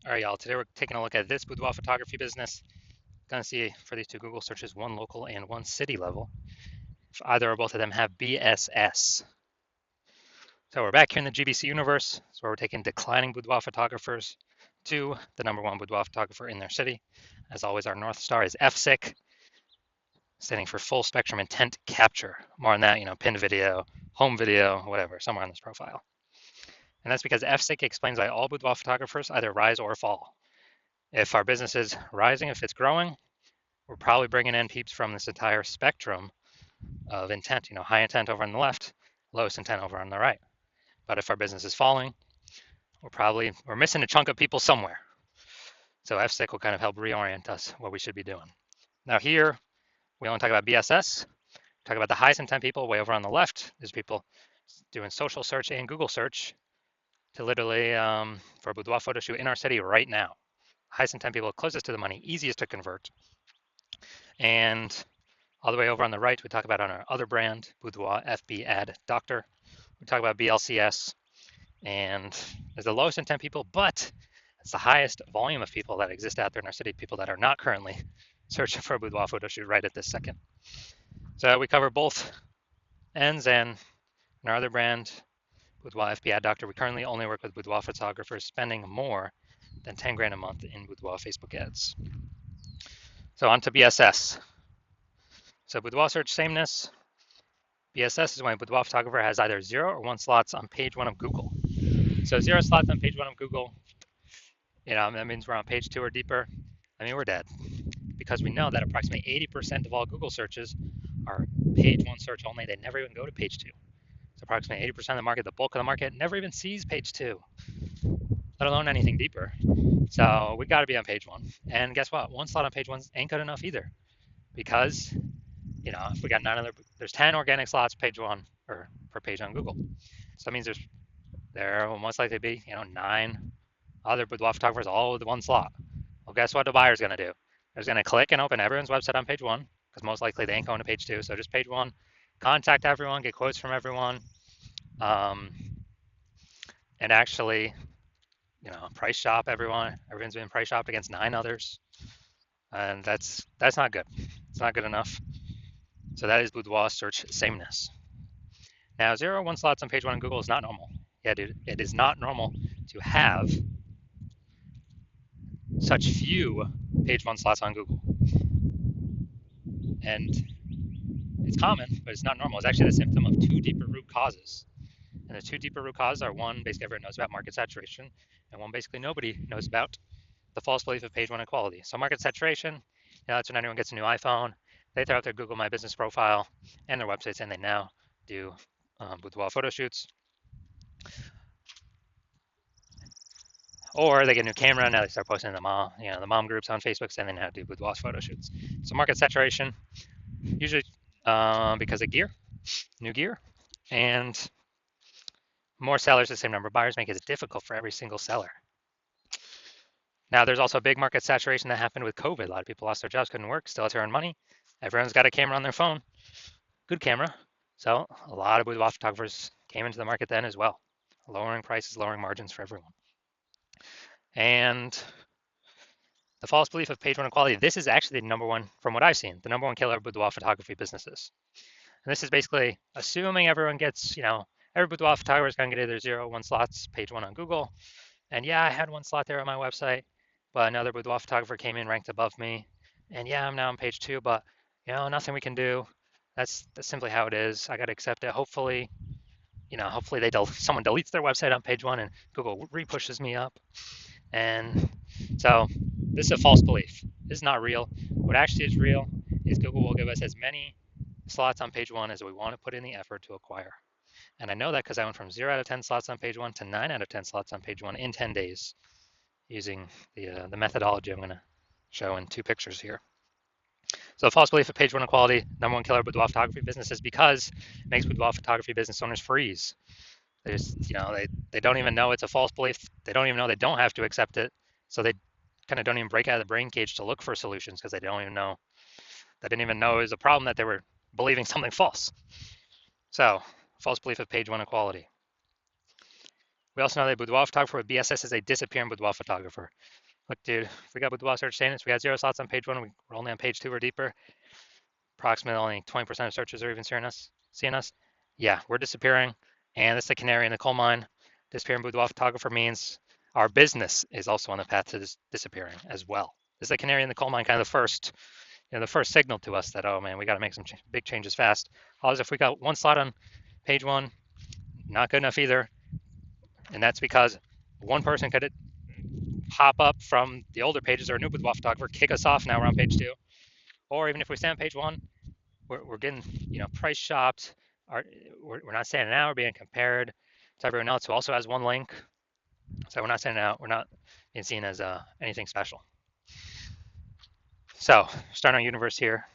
All right, y'all. Today we're taking a look at this boudoir photography business. Gonna see for these two Google searches, one local and one city level. If either or both of them have BSS. So we're back here in the GBC universe. So we're taking declining boudoir photographers to the number one boudoir photographer in their city. As always, our North Star is FSIC, standing for full spectrum intent capture. More on that, pinned video, home video, whatever, somewhere on this profile. And that's because FSIC explains why all boudoir photographers either rise or fall. If our business is rising, if it's growing, we're probably bringing in peeps from this entire spectrum of intent, high intent over on the left, lowest intent over on the right. But if our business is falling, we're missing a chunk of people somewhere. So FSIC will kind of help reorient us what we should be doing. Now here, we only talk about BSS, talk about the highest intent people way over on the left. There's people doing social search and Google search to literally for a boudoir photo shoot in our city right now. Highest intent people closest to the money, easiest to convert. And all the way over on the right, we talk about on our other brand, Boudoir FB Ad Doctor. We talk about BLCS, and there's the lowest intent people, but it's the highest volume of people that exist out there in our city, people that are not currently searching for a boudoir photo shoot right at this second. So we cover both ends, and in our other brand, Boudoir FB Ad Doctor, we currently only work with boudoir photographers spending more than 10 grand a month in boudoir Facebook ads. So on to BSS. So boudoir search sameness. BSS is when a boudoir photographer has either 0 or 1 slots on page 1 of Google. So 0 slots on page 1 of Google, that means we're on page 2 or deeper. We're dead, because we know that approximately 80% of all Google searches are page 1 search only. They never even go to page 2. So approximately 80% of the market, the bulk of the market, never even sees page 2, let alone anything deeper. So we got to be on page 1. And guess what? 1 slot on page 1 ain't good enough either, because if we got there's 10 organic slots page 1 or per page on Google. So that means there will most likely be 9 other boudoir photographers all with 1 slot. Well, guess what the buyer's going to do? They're going to click and open everyone's website on page 1, because most likely they ain't going to page 2. So just page 1, contact everyone, get quotes from everyone, and actually, price shop everyone. Everyone's being price shopped against 9 others, and that's not good. It's not good enough. So that is boudoir search sameness. Now, 0 or 1 slots on page 1 on Google is not normal. Yeah, dude, it is not normal to have such few page 1 slots on Google. And it's common, but it's not normal. It's actually the symptom of 2 deeper root causes. And the 2 deeper root causes are, one, basically everyone knows about market saturation, and one, basically nobody knows about the false belief of page 1 equality. So market saturation, that's when anyone gets a new iPhone, they throw out their Google My Business profile and their websites, and they now do boudoir photo shoots. Or they get a new camera, now they start posting the mom groups on Facebook, saying they now do boudoir photo shoots. So market saturation, usually because of new gear, and more sellers, the same number of buyers, make it difficult for every single seller. Now, there's also a big market saturation that happened with COVID. A lot of people lost their jobs, couldn't work, still had to earn money. Everyone's got a camera on their phone, good camera. So a lot of boudoir photographers came into the market then as well, lowering prices, lowering margins for everyone. And the false belief of page 1 equality, this is actually the number one, from what I've seen, the number one killer of boudoir photography businesses. And this is basically assuming everyone gets, every boudoir photographer is going to get either 0 or 1 slots, page 1 on Google. And yeah, I had 1 slot there on my website, but another boudoir photographer came in ranked above me. And yeah, I'm now on page 2, but nothing we can do. That's simply how it is. I got to accept it. Hopefully, someone deletes their website on page 1 and Google repushes me up. And so this is a false belief. This is not real. What actually is real is Google will give us as many slots on page 1 as we want to put in the effort to acquire. And I know that because I went from 0 out of 10 slots on page 1 to 9 out of 10 slots on page 1 in 10 days using the methodology I'm going to show in 2 pictures here. So false belief of page 1 equality, number one killer of boudoir photography business, is because it makes boudoir photography business owners freeze. They just, they don't even know it's a false belief. They don't even know they don't have to accept it. So they kind of don't even break out of the brain cage to look for solutions, because they didn't even know it was a problem that they were believing something false. So false belief of page 1 equality. We also know that boudoir photographer with BSS is a disappearing boudoir photographer. Look, dude, if we got boudoir search statements, we got 0 slots on page 1, we're only on page 2 or deeper. Approximately only 20% of searches are even seeing us. Yeah, we're disappearing, and this is the canary in the coal mine. Disappearing boudoir photographer means our business is also on the path to disappearing as well. This is the canary in the coal mine, kind of the first signal to us that, oh man, we got to make some big changes fast. Otherwise, if we got 1 slot on page 1, not good enough either, and that's because one person could hop up from the older pages or a new boudoir photographer, kick us off. Now we're on page 2, or even if we stay on page 1, we're getting price shopped. We're not standing out. We're being compared to everyone else who also has one link. So we're not standing out. We're not being seen as anything special. So starting our universe here.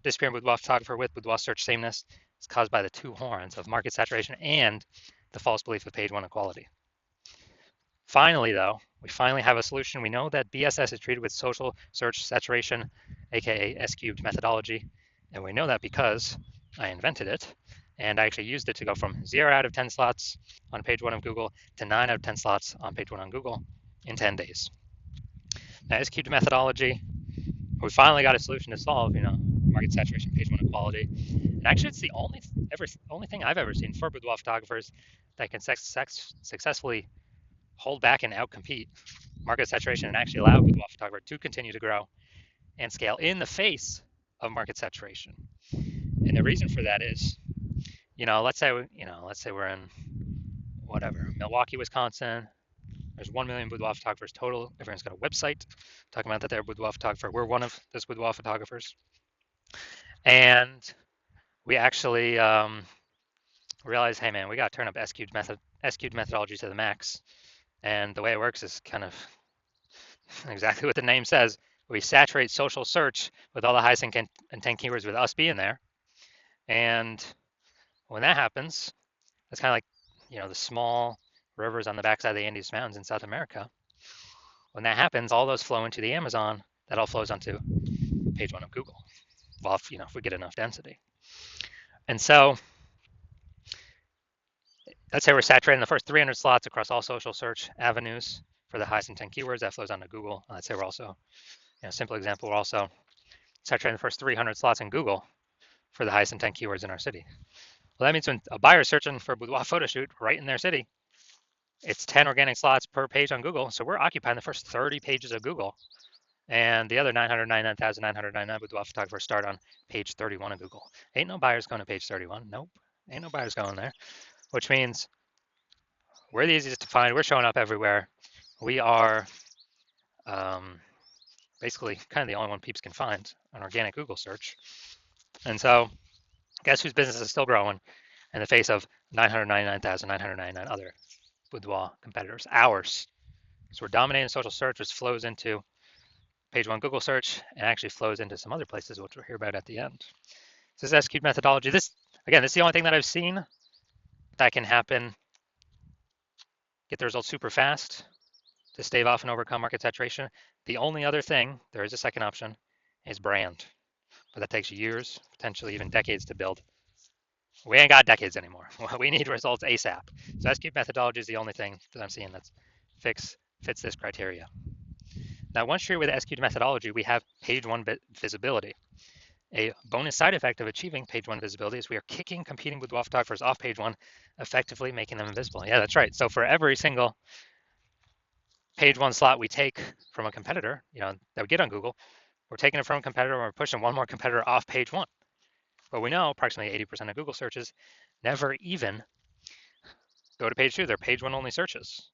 Disappearing boudoir photographer with boudoir search sameness is caused by the 2 horns of market saturation and the false belief of page 1 equality. Finally, though, we finally have a solution. We know that BSS is treated with social search saturation, aka S-cubed methodology, and we know that because I invented it, and I actually used it to go from 0 out of 10 slots on page 1 of Google to 9 out of 10 slots on page 1 on Google in 10 days. Now, S-cubed methodology, we finally got a solution to solve, market saturation, page 1 equality. And actually, it's the only thing I've ever seen for boudoir photographers that can successfully hold back and outcompete market saturation and actually allow boudoir photographer to continue to grow and scale in the face of market saturation. And the reason for that is, let's say we're in Milwaukee, Wisconsin. There's 1 million boudoir photographers total. Everyone's got a website talking about that they're a boudoir photographer. We're one of those boudoir photographers. And we actually realized, hey man, we got to turn up S-cubed methodology to the max. And the way it works is kind of exactly what the name says. We saturate social search with all the highest intent keywords with us being there. And when that happens, it's kind of like, the small rivers on the backside of the Andes Mountains in South America. When that happens, all those flow into the Amazon. That all flows onto page 1 of Google. Well, if we get enough density. And so let's say we're saturating the first 300 slots across all social search avenues for the highest intent keywords. That flows onto Google. Let's say we're also, simple example, we're also saturating the first 300 slots in Google for the highest intent keywords in our city. Well, that means when a buyer is searching for a boudoir photo shoot right in their city, it's 10 organic slots per page on Google. So we're occupying the first 30 pages of Google. And the other 999,999 boudoir photographers start on page 31 of Google. Ain't no buyers going to page 31. Nope. Ain't no buyers going there. Which means we're the easiest to find. We're showing up everywhere. We are basically kind of the only one peeps can find an organic Google search. And so guess whose business is still growing in the face of 999,999 other boudoir competitors? Ours. So we're dominating social search, which flows into page 1 Google search and actually flows into some other places, which we'll hear about at the end. So this S-cubed methodology, this is the only thing that I've seen that can happen, get the results super fast to stave off and overcome market saturation. The only other thing, there is a second option, is brand. But that takes years, potentially even decades to build. We ain't got decades anymore. We need results ASAP. So S-cubed methodology is the only thing that I'm seeing that fits this criteria. Now, once you're with S-cubed methodology, we have page 1 visibility. A bonus side effect of achieving page 1 visibility is we are kicking competing boudoir photographers off page 1, effectively making them invisible. Yeah, that's right. So for every single page 1 slot we take from a competitor, that we get on Google, we're taking it from a competitor and we're pushing one more competitor off page 1. But we know approximately 80% of Google searches never even go to page 2. They're page 1 only searches.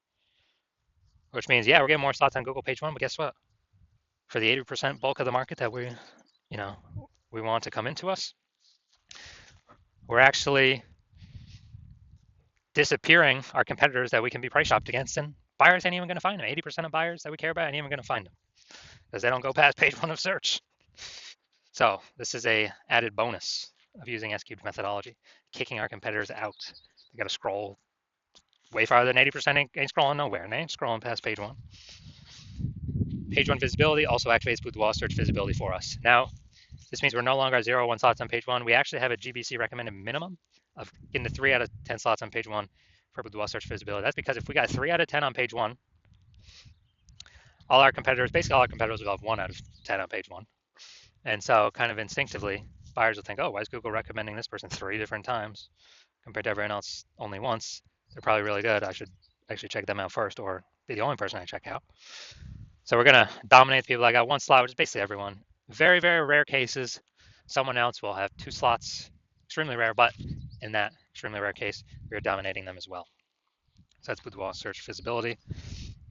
Which means, yeah, we're getting more slots on Google page 1, but guess what? For the 80% bulk of the market that we want to come into us, we're actually disappearing our competitors that we can be price shopped against, and buyers ain't even going to find them. 80% of buyers that we care about ain't even going to find them because they don't go past page 1 of search. So this is a added bonus of using S-cubed methodology, kicking our competitors out. They got to scroll way farther than 80% ain't scrolling nowhere, and they ain't scrolling past page 1. Page 1 visibility also activates boudoir search visibility for us. Now, this means we're no longer at 0 or 1 slots on page 1. We actually have a GBC recommended minimum of getting to 3 out of 10 slots on page 1 for boudoir search visibility. That's because if we got 3 out of 10 on page 1, all our competitors, basically all our competitors will have 1 out of 10 on page 1. And so kind of instinctively, buyers will think, oh, why is Google recommending this person 3 different times compared to everyone else only once? They're probably really good. I should actually check them out first, or be the only person I check out. So we're going to dominate the people that got 1 slot, which is basically everyone. Very, very rare cases, someone else will have 2 slots. Extremely rare, but in that extremely rare case, we are dominating them as well. So that's boudoir search visibility.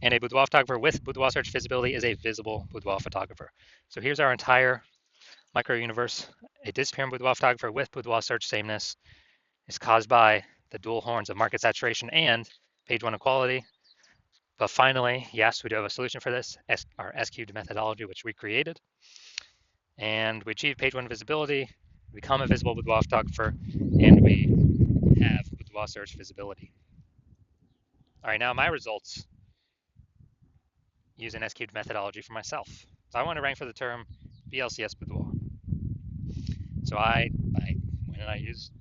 And a boudoir photographer with boudoir search visibility is a visible boudoir photographer. So here's our entire micro universe. A disappearing boudoir photographer with boudoir search sameness is caused by the dual horns of market saturation and page 1 equality. But finally, yes, we do have a solution for this, our S-cubed methodology, which we created. And we achieve page 1 visibility, become a visible boudoir photographer, and we have boudoir search visibility. All right, now my results use an S-cubed methodology for myself. So I want to rank for the term BLCS boudoir. So when I use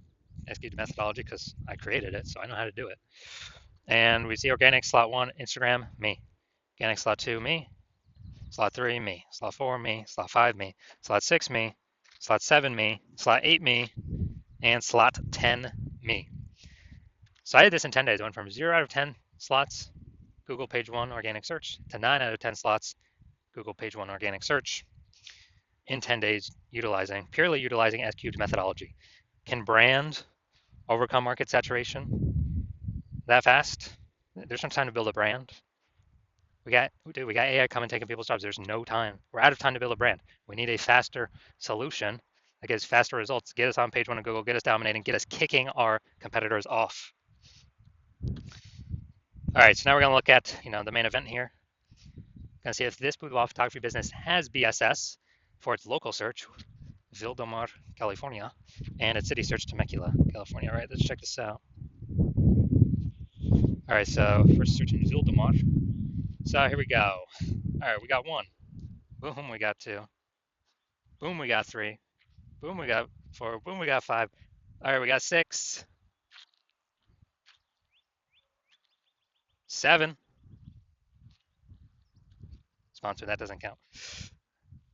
S-cubed methodology because I created it, so I know how to do it. And we see organic slot 1, Instagram, me. Organic slot 2, me. Slot 3, me. Slot 4, me. Slot 5, me. Slot 6, me. Slot 7, me. Slot 8, me. And slot 10, me. So I did this in 10 days. I went from 0 out of 10 slots, Google page 1 organic search, to 9 out of 10 slots, Google page 1 organic search in 10 days, purely utilizing S-cubed methodology. Can brand overcome market saturation that fast? There's no time to build a brand. We got AI coming taking people's jobs. There's no time. We're out of time to build a brand. We need a faster solution that gives faster results, get us on page 1 of Google, get us dominating, get us kicking our competitors off. All right, so now we're going to look at the main event here. Going to see if this boudoir photography business has BSS for its local search, Ville del Mar, California, and its city search, Temecula, California. All right, let's check this out. All right, so first search in Ville del Mar. So here we go. All right, we got 1. Boom, we got 2. Boom, we got 3. Boom, we got 4. Boom, we got 5. All right, we got 6. 7. Sponsor, that doesn't count.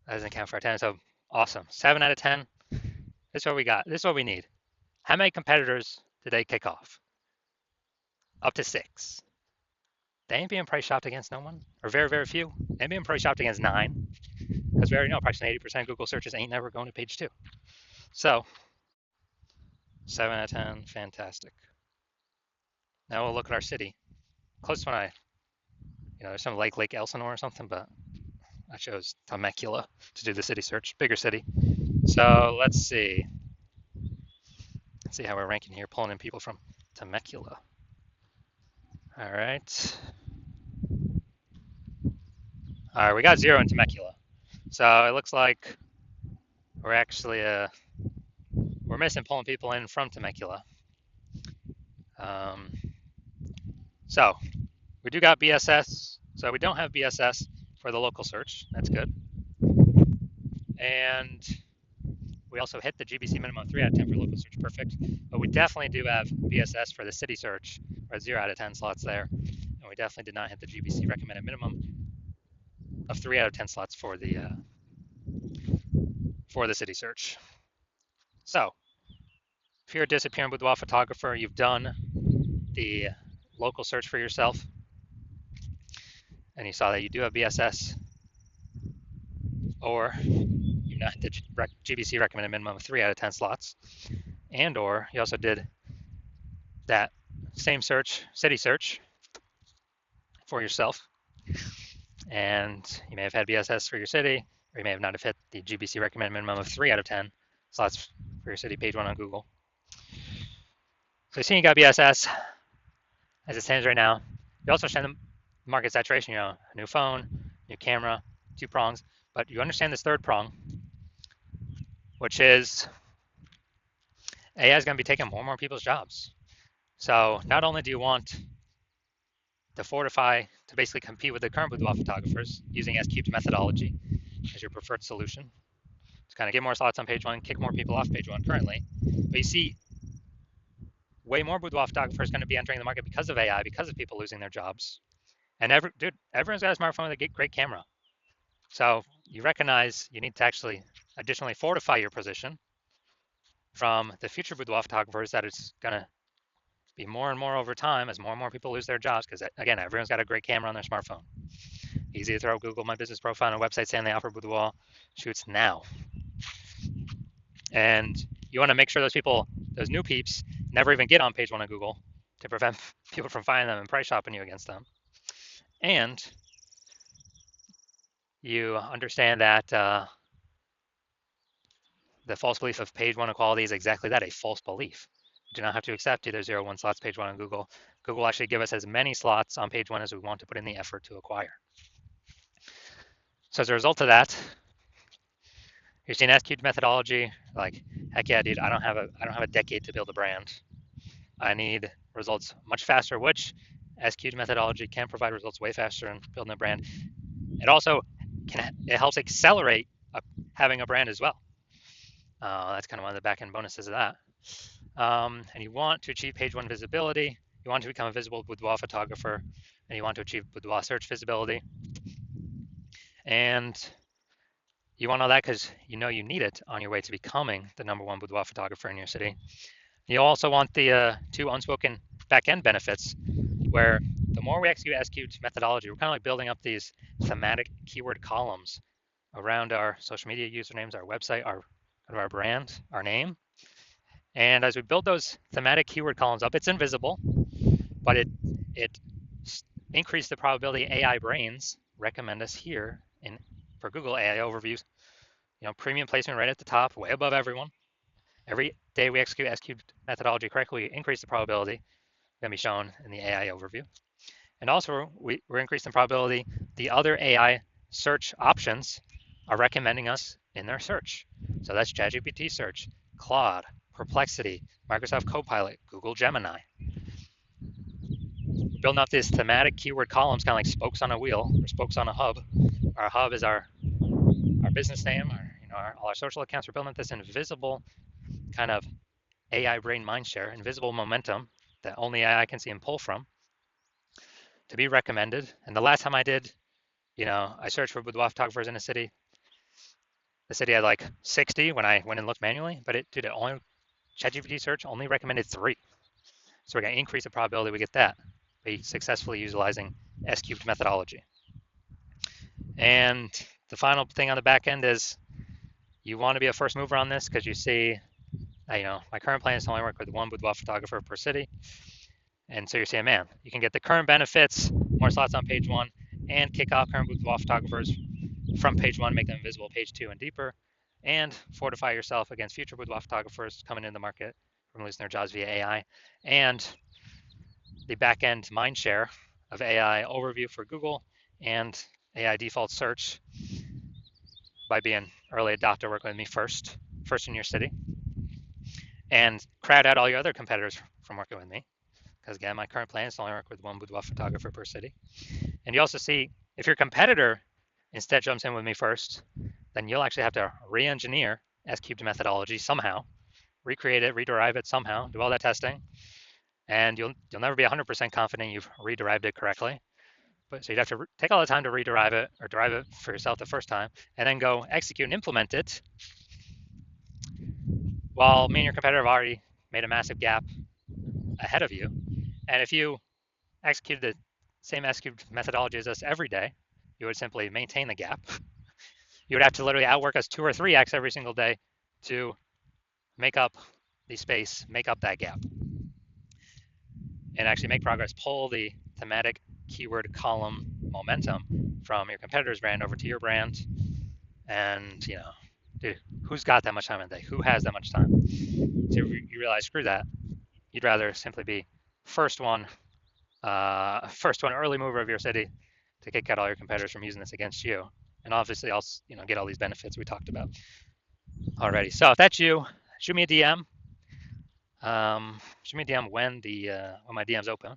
That doesn't count for our 10, so awesome. 7 out of 10. This is what we got. This is what we need. How many competitors did they kick off? Up to 6. They ain't being price shopped against no one, or very, very few. They ain't being price shopped against 9, because we already know approximately 80% of Google searches ain't never going to page 2. So 7 out of 10, fantastic. Now we'll look at our city. Closest one there's some Lake Elsinore or something, but I chose Temecula to do the city search, bigger city. So let's see. Let's see how we're ranking here, pulling in people from Temecula. All right. All right, we got 0 in Temecula. So it looks like we're actually we're missing pulling people in from Temecula. So we do got BSS. So we don't have BSS for the local search. That's good. And we also hit the GBC minimum 3 out of 10 for local search. Perfect. But we definitely do have BSS for the city search. We're at 0 out of 10 slots there. And we definitely did not hit the GBC recommended minimum of 3 out of 10 slots for the city search. So if you're a disappearing boudoir photographer, you've done the local search for yourself, and you saw that you do have BSS, or you not hit the GBC recommended minimum of 3 out of 10 slots, and or you also did that same search, city search, for yourself, and you may have had BSS for your city, or you may have not have hit the GBC recommended minimum of 3 out of 10 slots for your city page 1 on Google. So you see you got BSS as it stands right now. You also understand the market saturation, a new phone, new camera, 2 prongs, but you understand this 3rd prong, which is AI is going to be taking more and more people's jobs. So not only do you want to fortify, to basically compete with the current boudoir photographers using S-cubed methodology as your preferred solution, to kind of get more slots on page 1, kick more people off page 1 currently, but you see way more boudoir photographers going to be entering the market because of AI, because of people losing their jobs. And everyone's got a smartphone with a great camera. So you recognize you need to actually additionally fortify your position from the future boudoir photographers that it's going to be more and more over time as more and more people lose their jobs because, again, everyone's got a great camera on their smartphone. Easy to throw Google My Business Profile on a website saying they offer boudoir shoots now. And you want to make sure those people, those new peeps, never even get on page one of Google to prevent people from finding them and price shopping you against them. And you understand that the false belief of page one equality is exactly that, a false belief. You do not have to accept either 0 or 1 slots page one on Google. Google will actually give us as many slots on page one as we want to put in the effort to acquire. So as a result of that, you're seeing SQ'd methodology, like, heck yeah, dude, I don't have a decade to build a brand. I need results much faster, which SQ'd methodology can provide results way faster in building a brand. It also it helps accelerate having a brand as well. That's kind of one of the back end bonuses of that. And you want to achieve page one visibility. You want to become a visible boudoir photographer, and you want to achieve boudoir search visibility. And you want all that because you know you need it on your way to becoming the #1 boudoir photographer in your city. You also want the 2 unspoken back-end benefits, where the more we execute SQ'd methodology, we're kind of like building up these thematic keyword columns around our social media usernames, our website, our brand, our name. And as we build those thematic keyword columns up, it's invisible, but it increases the probability AI brains recommend us here for Google AI overviews. Premium placement right at the top, way above everyone. Every day we execute SQ'd methodology correctly, we increase the probability going to be shown in the AI overview. And also, we're increasing the probability the other AI search options are recommending us in their search. So that's ChatGPT search, Claude, Perplexity, Microsoft Copilot, Google Gemini. Building up these thematic keyword columns, kind of like spokes on a wheel or spokes on a hub. Our hub is our business name, all our social accounts. We're building up this invisible kind of AI brain mindshare, invisible momentum that only AI can see and pull from to be recommended. And the last time I did, I searched for boudoir photographers in a city. The city had like 60 when I went and looked manually, but ChatGPT search only recommended 3. So we're going to increase the probability we get that by successfully utilizing SQ'd methodology. And the final thing on the back end is you want to be a first mover on this because you see, my current plan is to only work with 1 boudoir photographer per city. And so you're saying, man, you can get the current benefits, more slots on page 1, and kick off current boudoir photographers from page 1, make them visible page 2 and deeper, and fortify yourself against future boudoir photographers coming into the market from losing their jobs via AI, and the back-end mindshare of AI overview for Google and AI default search by being early adopter, working with me first in your city, and crowd out all your other competitors from working with me. Because again, my current plan is to only work with 1 boudoir photographer per city. And you also see, if your competitor instead jumps in with me first, then you'll actually have to re-engineer SQ'd methodology somehow, recreate it, rederive it somehow, do all that testing, and you'll never be 100% confident you've rederived it correctly. So you'd have to take all the time to rederive it or derive it for yourself the first time, and then go execute and implement it, while me and your competitor have already made a massive gap ahead of you. And if you executed the same SQ'd methodology as us every day, you would simply maintain the gap. You would have to literally outwork us 2 or 3x every single day to make up the space, make up that gap, and actually make progress, pull the thematic keyword column momentum from your competitor's brand over to your brand. And, dude, who's got that much time in a day? Who has that much time? So you realize, screw that. You'd rather simply be first one early mover of your city to kick out all your competitors from using this against you. And obviously I'll get all these benefits we talked about already. So if that's you, shoot me a DM. Shoot me a DM when my DM's open.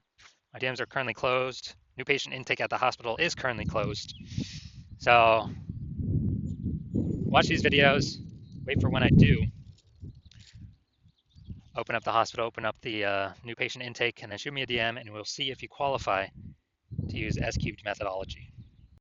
My DMs are currently closed. New patient intake at the hospital is currently closed. So watch these videos. Wait for when I do open up the hospital, open up the new patient intake, and then shoot me a DM, and we'll see if you qualify to use S cubed methodology.